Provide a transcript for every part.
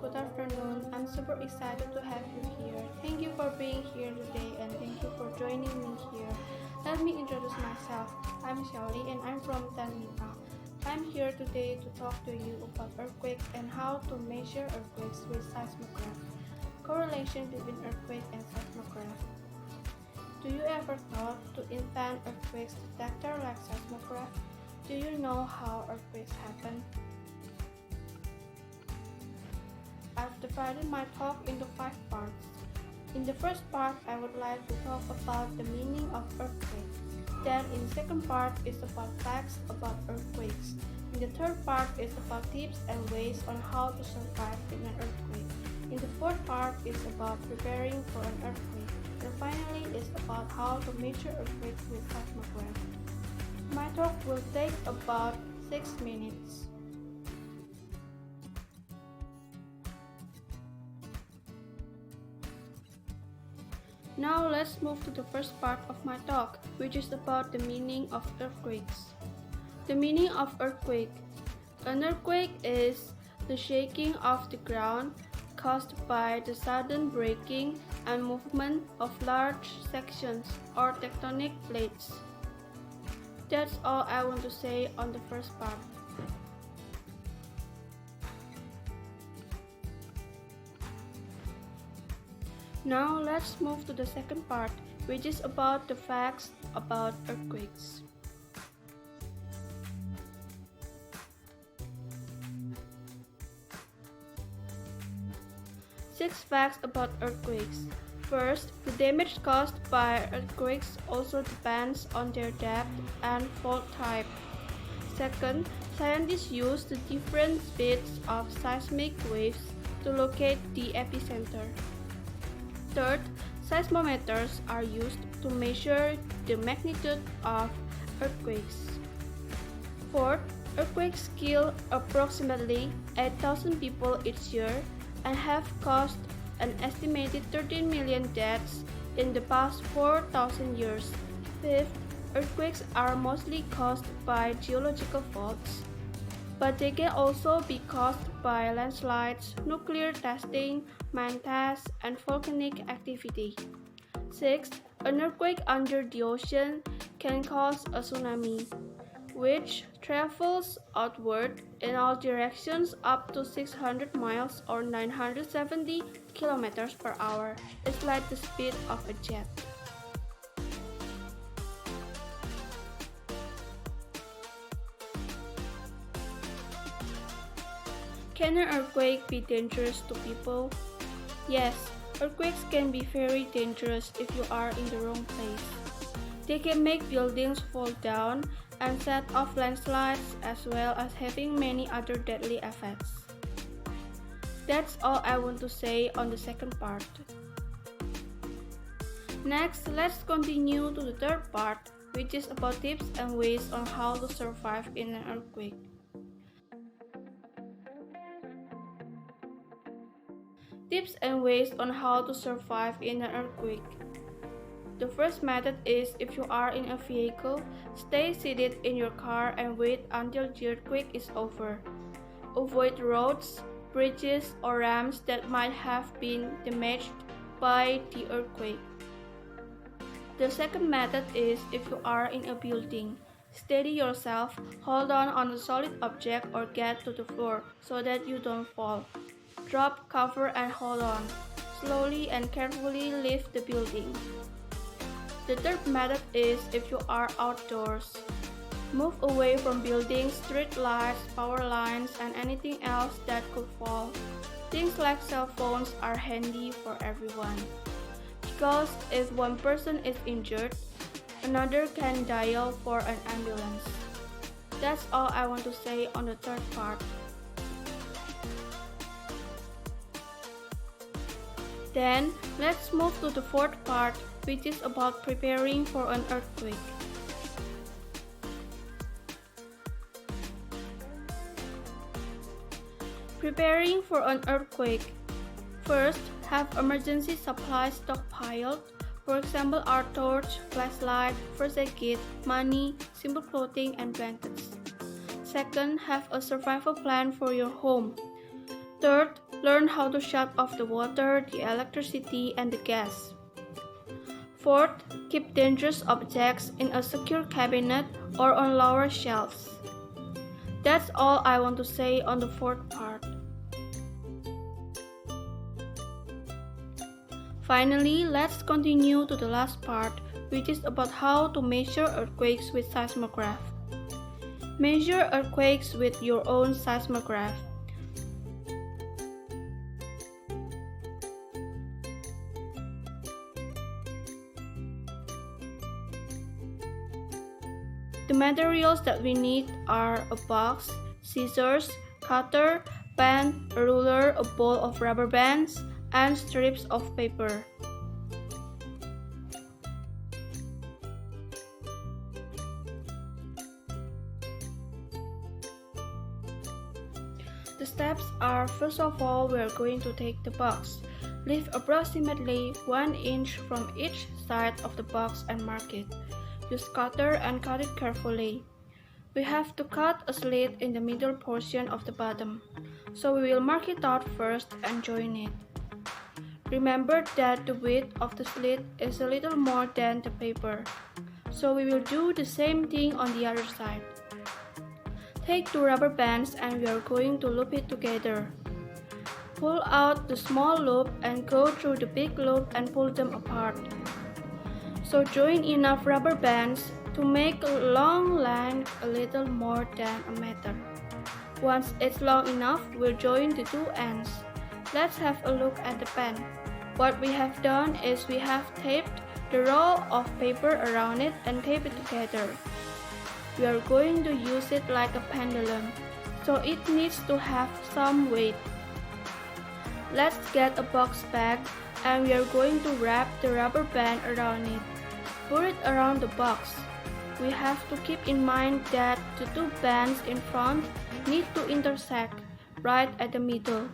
Good afternoon. I'm super excited to have you here. Thank you for being here today and thank you for joining me here. Let me introduce myself. I'm Shelly and I'm from Tanmina. I'm here today to talk to you about earthquakes and how to measure earthquakes with seismograph. Correlation between earthquake and seismograph. Do you ever thought to invent earthquakes detector like seismograph? Do you know how earthquakes happen? I've divided my talk into 5 parts. In the first part, I would like to talk about the meaning of earthquake. Then in the second part is about facts about earthquakes. In the third part is about tips and ways on how to survive in an earthquake. In the fourth part is about preparing for an earthquake. And finally is about how to measure earthquakes with seismograph. My talk will take about 6 minutes. Now let's move to the first part of my talk, which is about the meaning of earthquakes. The meaning of earthquake. An earthquake is the shaking of the ground caused by the sudden breaking and movement of large sections or tectonic plates. That's all I want to say on the first part. Now let's move to the second part, which is about the facts about earthquakes. Six facts about earthquakes. First, the damage caused by earthquakes also depends on their depth and fault type. Second, scientists use the different speeds of seismic waves to locate the epicenter. Third, seismometers are used to measure the magnitude of earthquakes. Fourth, earthquakes kill approximately 8,000 people each year and have caused an estimated 13 million deaths in the past 4,000 years. Fifth, earthquakes are mostly caused by geological faults, but they can also be caused by landslides, nuclear testing, mine tests, and volcanic activity. Sixth, an earthquake under the ocean can cause a tsunami, which travels outward in all directions up to 600 miles or 970 kilometers per hour. It's like the speed of a jet. Can an earthquake be dangerous to people? Yes, earthquakes can be very dangerous if you are in the wrong place. They can make buildings fall down and set off landslides as well as having many other deadly effects. That's all I want to say on the second part. Next, let's continue to the third part, which is about tips and ways on how to survive in an earthquake. Tips and ways on how to survive in an earthquake. The first method is if you are in a vehicle, stay seated in your car and wait until the earthquake is over. Avoid roads, bridges, or ramps that might have been damaged by the earthquake. The second method is if you are in a building. Steady yourself, hold on a solid object or get to the floor so that you don't fall. Drop, cover, and hold on. Slowly and carefully leave the building. The third method is if you are outdoors. Move away from buildings, street lights, power lines, and anything else that could fall. Things like cell phones are handy for everyone. Because if one person is injured, another can dial for an ambulance. That's all I want to say on the third part. Then, let's move to the fourth part, which is about preparing for an earthquake. Preparing for an earthquake. First, have emergency supplies stockpiled. For example, our torch, flashlight, first aid kit, money, simple clothing, and blankets. Second, have a survival plan for your home. Third, Learn how to shut off the water, the electricity, and the gas. Fourth, keep dangerous objects in a secure cabinet or on lower shelves. That's all I want to say on the fourth part. Finally, let's continue to the last part, which is about how to measure earthquakes with seismograph. Measure earthquakes with your own seismograph. The materials that we need are a box, scissors, cutter, pen, a ruler, a ball of rubber bands, and strips of paper. The steps are, first of all, we are going to take the box. Leave approximately 1 inch from each side of the box and mark it. Use cutter and cut it carefully. We have to cut a slit in the middle portion of the bottom, so we will mark it out first and join it. Remember that the width of the slit is a little more than the paper, so we will do the same thing on the other side. Take 2 rubber bands and we are going to loop it together. Pull out the small loop and go through the big loop and pull them apart. So join enough rubber bands to make a long length a little more than a meter. Once it's long enough, we'll join the 2 ends. Let's have a look at the pen. What we have done is we have taped the roll of paper around it and tape it together. We are going to use it like a pendulum, so it needs to have some weight. Let's get a box bag and we are going to wrap the rubber band around it. Put it around the box. We have to keep in mind that the 2 bands in front need to intersect right at the middle.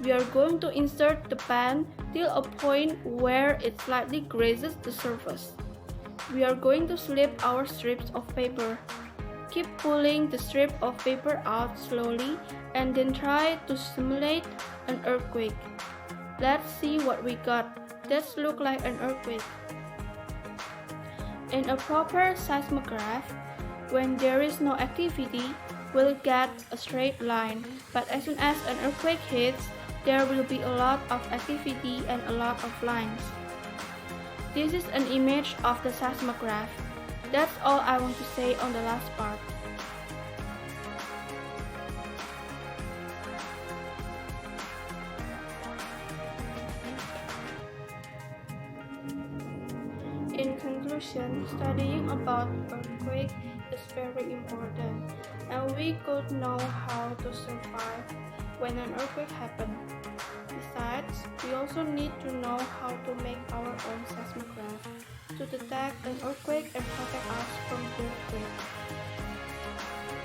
We are going to insert the pen till a point where it slightly grazes the surface. We are going to slip our strips of paper. Keep pulling the strip of paper out slowly and then try to simulate an earthquake. Let's see what we got. That looks like an earthquake. In a proper seismograph, when there is no activity, we'll get a straight line, but as soon as an earthquake hits, there will be a lot of activity and a lot of lines. This is an image of the seismograph. That's all I want to say on the last part. In conclusion, studying about earthquake is very important, and we could know how to survive when an earthquake happens. Besides, we also need to know how to make our own seismograph to detect an earthquake and protect us from the earthquake.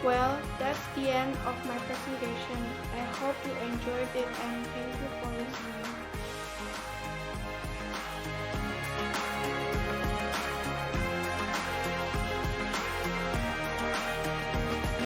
Well, that's the end of my presentation. I hope you enjoyed it and thank you for listening.